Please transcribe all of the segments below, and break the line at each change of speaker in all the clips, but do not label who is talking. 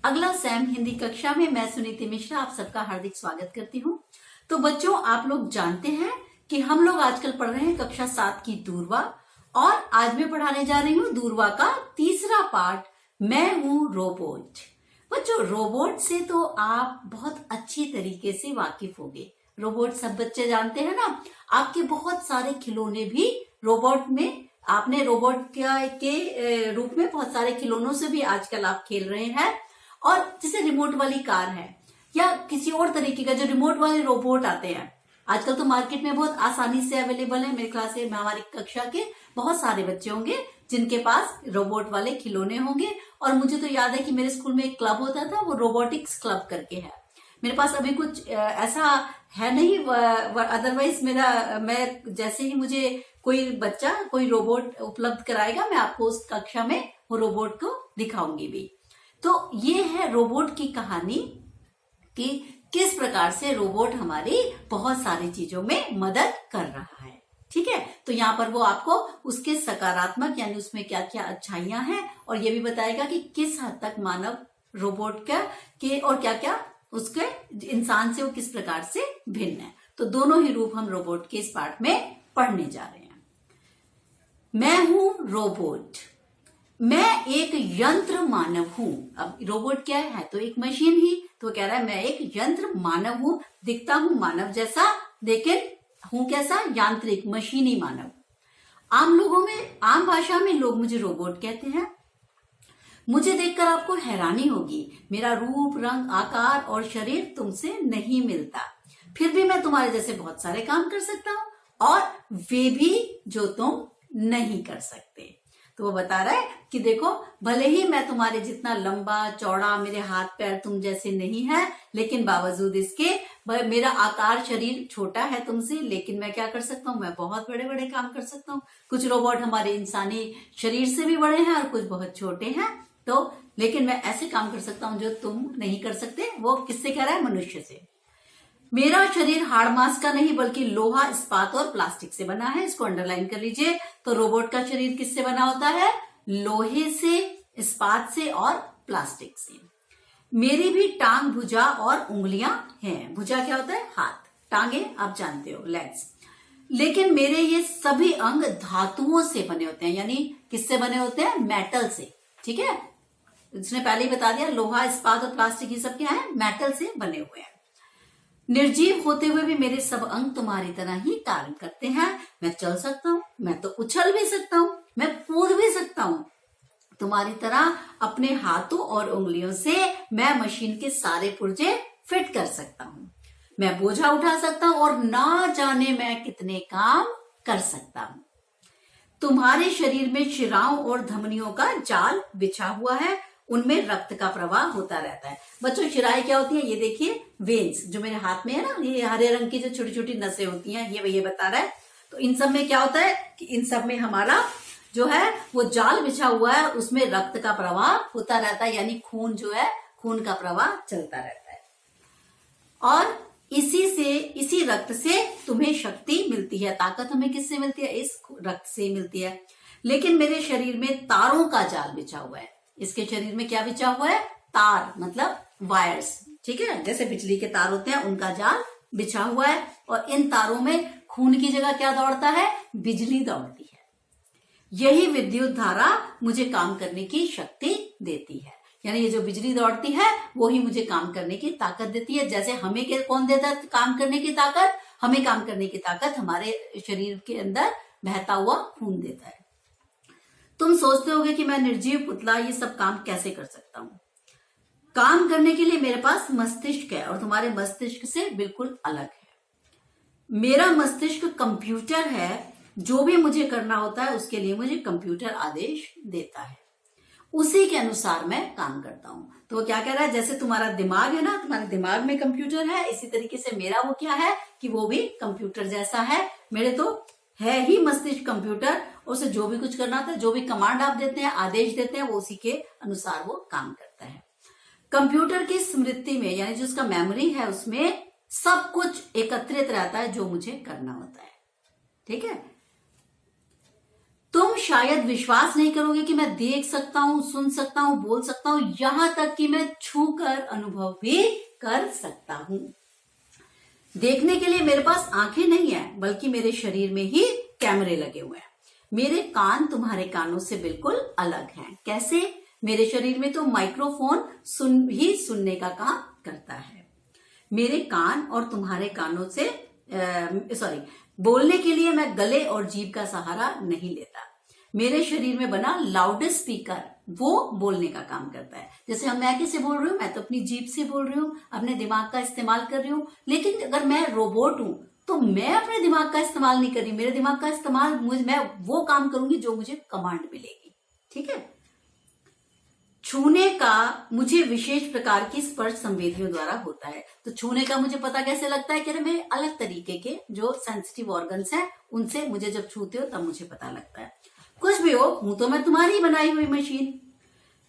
अगला सैम हिंदी कक्षा में मैं सुनीति मिश्रा आप सबका हार्दिक स्वागत करती हूँ। तो बच्चों, आप लोग जानते हैं कि हम लोग आजकल पढ़ रहे हैं कक्षा 7 की दूरवा, और आज मैं पढ़ाने जा रही हूँ दूरवा का तीसरा पार्ट, मैं हूँ रोबोट। बच्चों, रोबोट से तो आप बहुत अच्छी तरीके से वाकिफ होंगे। रोबोट सब बच्चे जानते हैं ना। आपके बहुत सारे खिलौने भी रोबोट में, आपने रोबोट के रूप में बहुत सारे खिलौनों से भी आजकल आप खेल रहे हैं। और जैसे रिमोट वाली कार है या किसी और तरीके का जो रिमोट वाले रोबोट आते हैं, आजकल तो मार्केट में बहुत आसानी से अवेलेबल है। मेरे क्लास में हमारी कक्षा के बहुत सारे बच्चे होंगे जिनके पास रोबोट वाले खिलौने होंगे। और मुझे तो याद है कि मेरे स्कूल में एक क्लब होता था, वो रोबोटिक्स क्लब करके है। मेरे पास अभी कुछ ऐसा है नहीं, अदरवाइज मैं जैसे ही मुझे कोई बच्चा कोई रोबोट उपलब्ध कराएगा, मैं आपको उस कक्षा में वो रोबोट को दिखाऊंगी भी। तो ये है रोबोट की कहानी कि किस प्रकार से रोबोट हमारी बहुत सारी चीजों में मदद कर रहा है। ठीक है, तो यहाँ पर वो आपको उसके सकारात्मक यानी उसमें क्या क्या अच्छाइयां हैं, और ये भी बताएगा कि किस हद तक मानव रोबोट के और क्या क्या उसके इंसान से वो किस प्रकार से भिन्न है। तो दोनों ही रूप हम रोबोट के इस पार्ट में पढ़ने जा रहे हैं। मैं हूं रोबोट, मैं एक यंत्र मानव हूं। अब रोबोट क्या है तो एक मशीन ही, तो कह रहा है मैं एक यंत्र मानव हूं, दिखता हूं मानव जैसा लेकिन हूं कैसा, यांत्रिक मशीनी मानव। आम भाषा में लोग मुझे रोबोट कहते हैं। मुझे देखकर आपको हैरानी होगी, मेरा रूप रंग आकार और शरीर तुमसे नहीं मिलता, फिर भी मैं तुम्हारे जैसे बहुत सारे काम कर सकता हूं, और वे भी जो तुम नहीं कर सकते। तो वो बता रहा है कि देखो, भले ही मैं तुम्हारे जितना लंबा चौड़ा, मेरे हाथ पैर तुम जैसे नहीं है, लेकिन बावजूद इसके मेरा आकार शरीर छोटा है तुमसे, लेकिन मैं क्या कर सकता हूँ, मैं बहुत बड़े बड़े काम कर सकता हूँ। कुछ रोबोट हमारे इंसानी शरीर से भी बड़े हैं और कुछ बहुत छोटे हैं, तो लेकिन मैं ऐसे काम कर सकता हूँ जो तुम नहीं कर सकते। वो किससे कह रहा है, मनुष्य से। मेरा शरीर हाड़ मांस का नहीं बल्कि लोहा, इस्पात और प्लास्टिक से बना है। इसको अंडरलाइन कर लीजिए। तो रोबोट का शरीर किससे बना होता है, लोहे से, इस्पात से और प्लास्टिक से। मेरी भी टांग, भुजा और उंगलियां हैं। भुजा क्या होता है, हाथ, टांगे आप जानते हो, लेग्स। लेकिन मेरे ये सभी अंग धातुओं से बने होते हैं, यानी किससे बने होते हैं, मेटल से। ठीक है, इसने पहले ही बता दिया, लोहा, इस्पात और प्लास्टिक ये सब क्या है, मेटल से बने हुए हैं। निर्जीव होते हुए भी मेरे सब अंग तुम्हारी तरह ही कार्य करते हैं। मैं चल सकता हूँ, मैं तो उछल भी सकता हूँ, मैं कूद भी सकता हूँ। तुम्हारी तरह अपने हाथों और उंगलियों से मैं मशीन के सारे पुर्जे फिट कर सकता हूँ। मैं बोझा उठा सकता हूँ और ना जाने मैं कितने काम कर सकता हूँ। तुम्हारे शरीर में शिराओं और धमनियों का जाल बिछा हुआ है, उनमें रक्त का प्रवाह होता रहता है। बच्चों, शिराएं क्या होती है, ये देखिए वेन्स जो मेरे हाथ में है ना, ये हरे रंग की जो छोटी छोटी नसें होती हैं, ये बता रहा है। तो इन सब में क्या होता है कि इन सब में हमारा जो है वो जाल बिछा हुआ है, उसमें रक्त का प्रवाह होता रहता है, यानी खून जो है, खून का प्रवाह चलता रहता है। और इसी रक्त से तुम्हें शक्ति मिलती है, ताकत हमें किससे मिलती है, इस रक्त से मिलती है। लेकिन मेरे शरीर में तारों का जाल बिछा हुआ है। इसके शरीर में क्या बिछा हुआ है, तार मतलब वायर्स। ठीक है, जैसे बिजली के तार होते हैं, उनका जाल बिछा हुआ है। और इन तारों में खून की जगह क्या दौड़ता है, बिजली दौड़ती है। यही विद्युत धारा मुझे काम करने की शक्ति देती है, यानी ये जो बिजली दौड़ती है वो ही मुझे काम करने की ताकत देती है। जैसे हमें कौन देता है काम करने की ताकत, हमें काम करने की ताकत हमारे शरीर के अंदर बहता हुआ खून देता है। तुम सोचते होगे कि मैं निर्जीव पुतला ये सब काम कैसे कर सकता हूँ। काम करने के लिए मेरे पास मस्तिष्क है, और तुम्हारे मस्तिष्क से बिल्कुल अलग है। मेरा मस्तिष्क कंप्यूटर है, जो भी मुझे करना होता है उसके लिए मुझे कंप्यूटर आदेश देता है, उसी के अनुसार मैं काम करता हूँ। तो वो क्या कह रहा है, जैसे तुम्हारा दिमाग है ना, तुम्हारे दिमाग में कंप्यूटर है, इसी तरीके से मेरा वो क्या है कि वो भी कंप्यूटर जैसा है। मेरे तो है ही मस्तिष्क कंप्यूटर, उसे जो भी कुछ करना होता है, जो भी कमांड आप देते हैं, आदेश देते हैं, वो उसी के अनुसार वो काम करता है। कंप्यूटर की स्मृति में, यानी जो उसका मेमोरी है, उसमें सब कुछ एकत्रित रहता है जो मुझे करना होता है। ठीक है, तुम शायद विश्वास नहीं करोगे कि मैं देख सकता हूं, सुन सकता हूं, बोल सकता हूं, यहां तक कि मैं छूकर अनुभव भी कर सकता हूं। देखने के लिए मेरे पास आंखें नहीं है, बल्कि मेरे शरीर में ही कैमरे लगे हुए हैं। मेरे कान तुम्हारे कानों से बिल्कुल अलग हैं। कैसे? मेरे शरीर में तो माइक्रोफोन सुनने का काम करता है। मेरे कान और तुम्हारे कानों से बोलने के लिए मैं गले और जीभ का सहारा नहीं लेता। मेरे शरीर में बना लाउड स्पीकर वो बोलने का काम करता है। जैसे मैं किससे बोल रही हूँ? मैं तो अपनी जीभ से बोल रही हूँ, अपने दिमाग का इस्तेमाल कर रही हूँ। लेकिन अगर मैं रोबोट हूं तो मैं अपने दिमाग का इस्तेमाल नहीं कर रही। मेरे दिमाग का इस्तेमाल मैं वो काम करूंगी जो मुझे कमांड मिलेगी। ठीक है। छूने का मुझे विशेष प्रकार की स्पर्श संवेदियों द्वारा होता है। तो छूने का मुझे पता कैसे लगता है? कि मेरे अलग तरीके के जो सेंसिटिव ऑर्गन्स हैं उनसे मुझे जब छूते हो तब मुझे पता लगता है। कुछ भी हो, हूं तो मैं तुम्हारी बनाई हुई मशीन।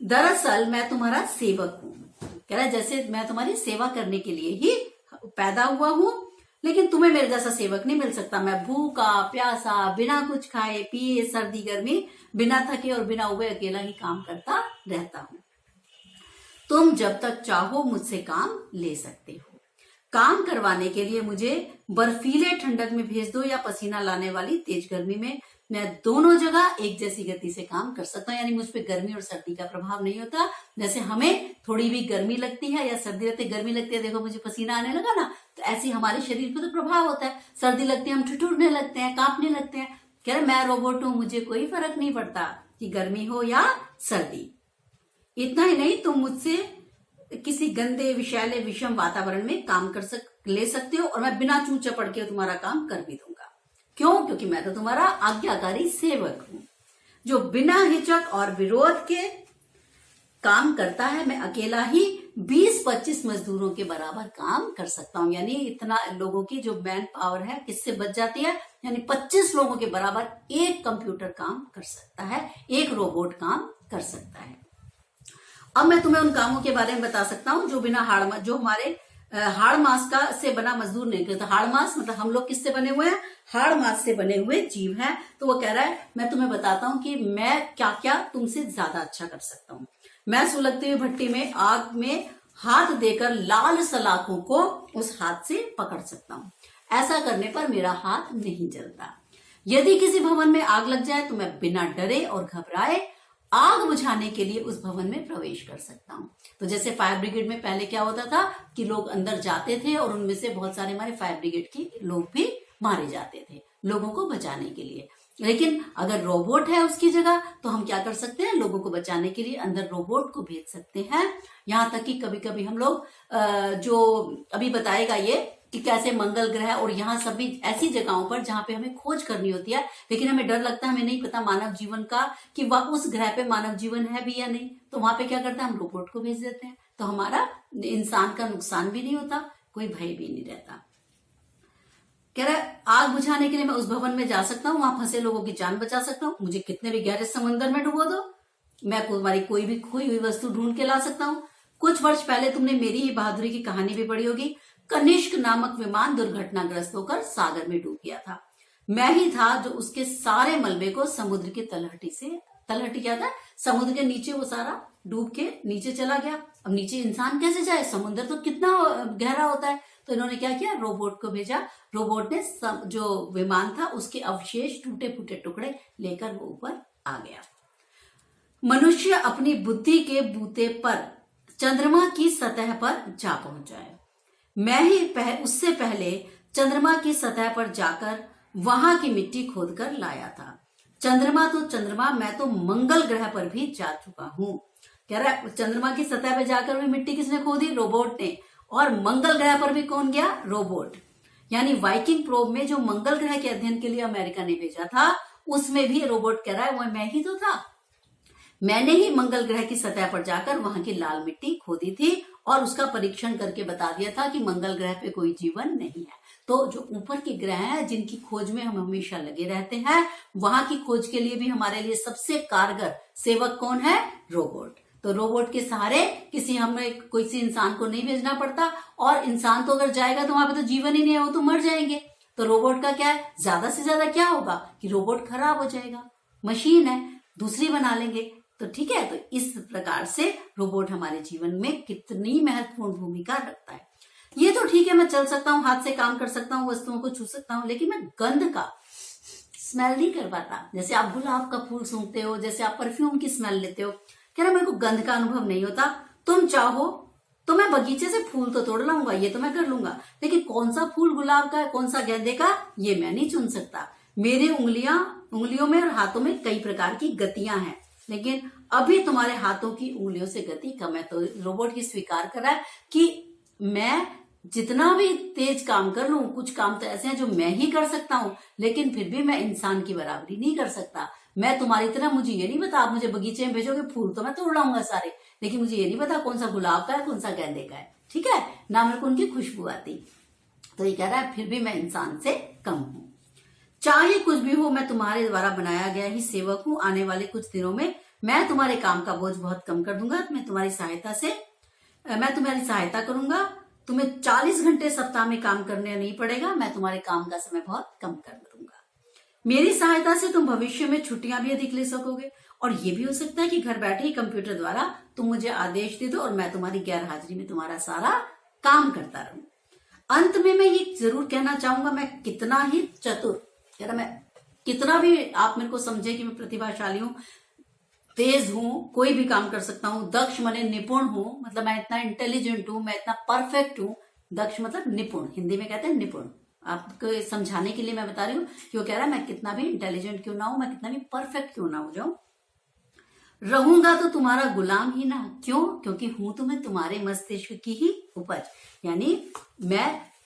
दरअसल मैं तुम्हारा सेवक हूं। कह रहा है जैसे मैं तुम्हारी सेवा करने के लिए ही पैदा हुआ हूं, लेकिन तुम्हें मेरे जैसा सेवक नहीं मिल सकता। मैं भूखा प्यासा, बिना कुछ खाए पिए, सर्दी गर्मी, बिना थके और बिना उबे अकेला ही काम करता रहता हूं। तुम जब तक चाहो मुझसे काम ले सकते हो। काम करवाने के लिए मुझे बर्फीले ठंडक में भेज दो या पसीना लाने वाली तेज गर्मी में, मैं दोनों जगह एक जैसी गति से काम कर सकता हूँ। यानी मुझ पे गर्मी और सर्दी का प्रभाव नहीं होता। जैसे हमें थोड़ी भी गर्मी लगती है या सर्दी लगती है, गर्मी लगती है, देखो मुझे पसीना आने लगा ना, तो ऐसे हमारे शरीर पे तो प्रभाव होता है। सर्दी लगती है, हम ठिठुरने लगते हैं, कांपने लगते हैं। कह रहे मैं रोबोट हूं, मुझे कोई फर्क नहीं पड़ता कि गर्मी हो या सर्दी। इतना ही नहीं, तुम मुझसे किसी गंदे विषैले विषम वातावरण में काम ले सकते हो और मैं बिना चूं चपड़ के तुम्हारा काम कर भी दूंगा। क्यों? क्योंकि मैं तो तुम्हारा आज्ञाकारी सेवक हूं जो बिना हिचक और विरोध के काम करता है। मैं अकेला ही 20-25 मजदूरों के बराबर काम कर सकता हूं। यानी इतना लोगों की जो मैन पावर है किससे बच जाती है? यानी 25 लोगों के बराबर एक कंप्यूटर काम कर सकता है, एक रोबोट काम कर सकता है। अब मैं तुम्हें उन कामों के बारे में बता सकता हूं जो बिना जो हमारे हाड़ मांस का से बना मजदूर नहीं करता। हाड़ मांस मतलब हम लोग किससे बने हुए हैं? हाड़ मांस से बने हुए जीव हैं। तो वो कह रहा है मैं तुम्हें बताता हूं कि मैं क्या क्या तुमसे ज्यादा अच्छा कर सकता हूं। मैं सुलगती हुई भट्टी में आग में हाथ देकर लाल सलाखों को उस हाथ से पकड़ सकता हूं। ऐसा करने पर मेरा हाथ नहीं जलता। यदि किसी भवन में आग लग जाए तो मैं बिना डरे और घबराए आग बुझाने के लिए उस भवन में प्रवेश कर सकता हूँ। तो जैसे फायर ब्रिगेड में पहले क्या होता था कि लोग अंदर जाते थे और उनमें से बहुत सारे हमारे फायर ब्रिगेड के लोग भी मारे जाते थे लोगों को बचाने के लिए। लेकिन अगर रोबोट है उसकी जगह तो हम क्या कर सकते हैं? लोगों को बचाने के लिए अंदर रोबोट को भेज सकते हैं। यहाँ तक कि कभी कभी हम लोग जो अभी बताएगा ये कि कैसे मंगल ग्रह और यहाँ सभी ऐसी जगहों पर जहां पे हमें खोज करनी होती है, लेकिन हमें डर लगता है, हमें नहीं पता मानव जीवन का कि वह उस ग्रह पे मानव जीवन है भी या नहीं, तो वहां पे क्या करते हैं? हम रोबोट को भेज देते हैं। तो हमारा इंसान का नुकसान भी नहीं होता, कोई भय भी नहीं रहता। कह रहा है आग बुझाने के लिए मैं उस भवन में जा सकता हूँ, वहां फंसे लोगों की जान बचा सकता हूँ। मुझे कितने भी गहरे समंदर में डुबो दो, मैं तुम्हारी कोई भी खोई हुई वस्तु ढूंढ के ला सकता हूँ। कुछ वर्ष पहले तुमने मेरी ही बहादुरी की कहानी भी पढ़ी होगी। कनिष्क नामक विमान दुर्घटनाग्रस्त होकर सागर में डूब गया था। मैं ही था जो उसके सारे मलबे को समुद्र की तलहटी क्या था? समुद्र के नीचे वो सारा डूब के नीचे चला गया। अब नीचे इंसान कैसे जाए? समुद्र तो कितना गहरा होता है। तो इन्होंने क्या किया? रोबोट को भेजा। रोबोट ने जो विमान था उसके अवशेष, टूटे फूटे टुकड़े लेकर वो ऊपर आ गया। मनुष्य अपनी बुद्धि के बूते पर चंद्रमा की सतह पर जा पहुंचा है। मैं ही उससे पहले चंद्रमा की सतह पर जाकर वहां की मिट्टी खोदकर लाया था। चंद्रमा तो चंद्रमा, मैं तो मंगल ग्रह पर भी जा चुका हूं। कह रहा है चंद्रमा की सतह पर जाकर भी मिट्टी किसने खोदी? रोबोट ने। और मंगल ग्रह पर भी कौन गया? रोबोट। यानी वाइकिंग प्रोब में जो मंगल ग्रह के अध्ययन के लिए अमेरिका ने भेजा था उसमें भी रोबोट कह रहा है वो मैं ही तो था। मैंने ही मंगल ग्रह की सतह पर जाकर वहां की लाल मिट्टी खोदी थी और उसका परीक्षण करके बता दिया था कि मंगल ग्रह पे कोई जीवन नहीं है। तो जो ऊपर के ग्रह हैं जिनकी खोज में हम हमेशा लगे रहते हैं, वहां की खोज के लिए भी हमारे लिए सबसे कारगर सेवक कौन है? रोबोट। तो रोबोट के सहारे हमें किसी इंसान को नहीं भेजना पड़ता, और इंसान तो अगर जाएगा तो वहां पे तो जीवन ही नहीं है, वो तो मर जाएंगे। तो रोबोट का क्या है? ज्यादा से ज्यादा क्या होगा कि रोबोट खराब हो जाएगा। मशीन है, दूसरी बना लेंगे। तो ठीक है, तो इस प्रकार से रोबोट हमारे जीवन में कितनी महत्वपूर्ण भूमिका रखता है। ये तो ठीक है, मैं चल सकता हूँ, हाथ से काम कर सकता हूँ, वस्तुओं को छू सकता हूँ, लेकिन मैं गंध का स्मेल नहीं कर पाता। जैसे आप गुलाब का फूल सूंघते हो, जैसे आप परफ्यूम की स्मेल लेते हो, कह रहा मेरे को गंध का अनुभव नहीं होता। तुम चाहो तो मैं बगीचे से फूल तो तोड़ लाऊंगा, ये तो मैं कर लूंगा, लेकिन कौन सा फूल गुलाब का है, कौन सा गेंदे का, ये मैं नहीं चुन सकता। मेरे उंगलियों में और हाथों में कई प्रकार की गतियां हैं, लेकिन अभी तुम्हारे हाथों की उंगलियों से गति कम है। तो रोबोट ये स्वीकार कर रहा है कि मैं जितना भी तेज काम कर लूं, कुछ काम तो ऐसे हैं जो मैं ही कर सकता हूं, लेकिन फिर भी मैं इंसान की बराबरी नहीं कर सकता। मैं तुम्हारी तरह, मुझे ये नहीं पता, आप मुझे बगीचे में भेजोगे, फूल तो मैं तोड़ लाऊंगा सारे, लेकिन मुझे ये नहीं पता कौन सा गुलाब का है, कौन सा गेंदे का है, ठीक है ना, मेरे को उनकी खुशबू आती। तो ये कह रहा है फिर भी मैं इंसान से कम हूं। चाहे कुछ भी हो, मैं तुम्हारे द्वारा बनाया गया ही सेवक हूं। आने वाले कुछ दिनों में मैं तुम्हारे काम का बोझ बहुत कम कर दूंगा। मैं तुम्हारी सहायता करूंगा। तुम्हें 40 घंटे सप्ताह में काम करने नहीं पड़ेगा। मैं तुम्हारे काम का समय बहुत कम कर दूंगा। मेरी सहायता से तुम भविष्य में छुट्टियां भी अधिक ले सकोगे, और ये भी हो सकता है कि घर बैठे ही कंप्यूटर द्वारा तुम मुझे आदेश दे दो और मैं तुम्हारी गैर हाजिरी में तुम्हारा सारा काम करता रहूं। अंत में मैं ये जरूर कहना चाहूंगा, मैं कितना ही चतुर, मैं कितना भी आप मेरे को समझे कि मैं प्रतिभाशाली हूं, तेज हूं, कोई भी काम कर सकता हूं, दक्ष माने निपुण हूं, मतलब मैं इतना इंटेलिजेंट हूं, मैं इतना परफेक्ट हूं। दक्ष मतलब निपुण, हिंदी में कहते हैं निपुण। आपको समझाने के लिए मैं बता रही हूँ कि वो कह रहा है मैं कितना भी इंटेलिजेंट क्यों ना हूं, मैं कितना भी परफेक्ट क्यों ना हो जाऊं, रहूंगा तो तुम्हारा गुलाम ही ना। क्यों? क्योंकि हूं तो मैं तुम्हारे मस्तिष्क की ही उपज, यानी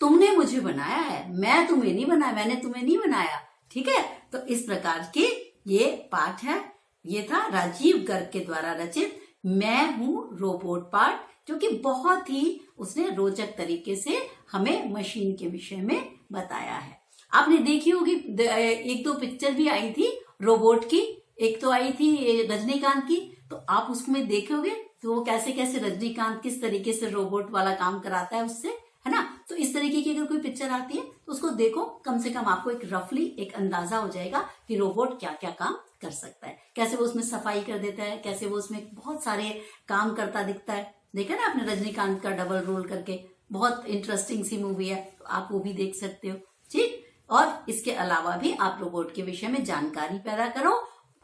तुमने मुझे बनाया है, मैं तुम्हें नहीं बनाया, मैंने तुम्हें नहीं बनाया, ठीक है। तो इस प्रकार के ये पाठ है। ये था राजीव गर्ग के द्वारा रचित मैं हूं रोबोट पाठ, जो कि बहुत ही उसने रोचक तरीके से हमें मशीन के विषय में बताया है। आपने देखी होगी, एक दो पिक्चर भी आई थी रोबोट की, एक तो आई थी रजनीकांत की, तो आप उसमें देखोगे तो वो कैसे कैसे रजनीकांत किस तरीके से रोबोट वाला काम कराता है उससे, है ना। तो इस तरीके की अगर कोई पिक्चर आती है तो उसको देखो, कम से कम आपको एक रफली एक अंदाजा हो जाएगा कि रोबोट क्या क्या काम कर सकता है, कैसे वो उसमें सफाई कर देता है, कैसे वो उसमें बहुत सारे काम करता दिखता है। देखा ना आपने रजनीकांत का डबल रोल करके, बहुत इंटरेस्टिंग सी मूवी है, तो आप वो भी देख सकते हो, ठीक। और इसके अलावा भी आप रोबोट के विषय में जानकारी पैदा करो,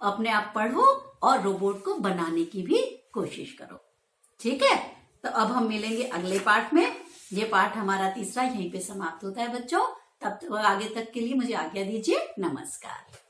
अपने आप पढ़ो और रोबोट को बनाने की भी कोशिश करो, ठीक है। तो अब हम मिलेंगे अगले पाठ में। ये पाठ हमारा तीसरा यहीं पे समाप्त होता है बच्चों। तब तक आगे तक के लिए मुझे आज्ञा दीजिए। नमस्कार।